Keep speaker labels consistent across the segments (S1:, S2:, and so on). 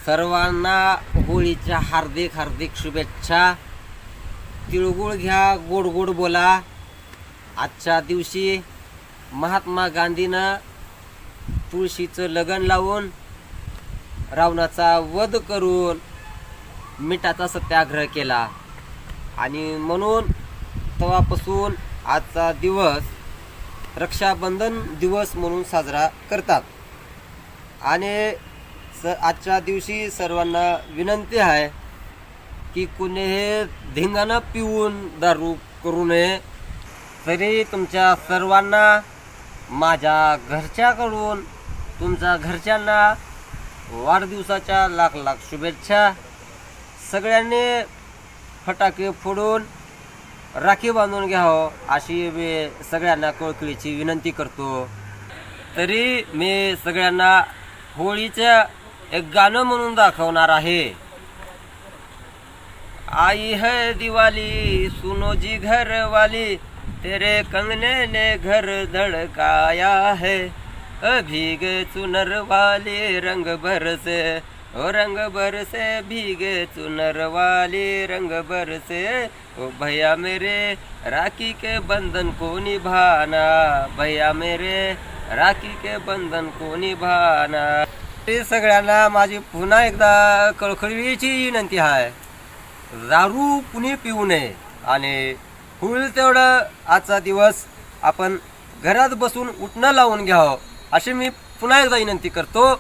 S1: सर्वांना होळीच्या हार्दिक हार्दिक शुभेच्छा। तिळगुळ घ्या, गोड गोड बोला। आजच्या दिवशी महात्मा गांधीनं तुळशीचं लगन लावून रावणाचा वध करून मिठाचा सत्याग्रह केला आणि म्हणून तेव्हापासून आजचा दिवस रक्षाबंधन दिवस म्हणून साजरा करतात। आणि आजच्या दिवशी सर्वांना विनंती आहे की कुणीही धिंगाणा पिऊन दारू करू नये। तरी तुमच्या सर्वांना माझ्या घरच्याकडून तुमच्या घरच्यांना वाढदिवसाच्या लाख लाख शुभेच्छा। सगळ्यांनी फटाके फोडून राखी बांधून घ्यावं अशी मी सगळ्यांना कळकळीची विनंती करतो। तरी मी सगळ्यांना होळीचं एक गाणं म्हणून दाखवणार आहे। आई है दिवाली सुनो जी घर वाली, तेरे कंगने ने घर धड़काया है। भीगे चुनर वाली रंग बरसे, ओ रंग बरसे भीगे चुनर वाली रंग बरसे। ओ भैया मेरे राखी के बंधन को निभाना, भैया मेरे राखी के बंधन को निभाना। सगळ्यांना माझी पुन्हा एकदा कळकळीची विनंती आहे, दारू कुणी पिऊ नये आणि होईल तेवढं आजचा दिवस आपण घरात बसून उठणं लावून घ्यावं अशी मी पुन्हा एकदा विनंती करतो।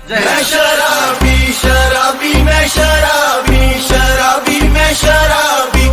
S1: जय हिंद।
S2: शराबी शराबी मैं शराबी शराबी मैं शराबी।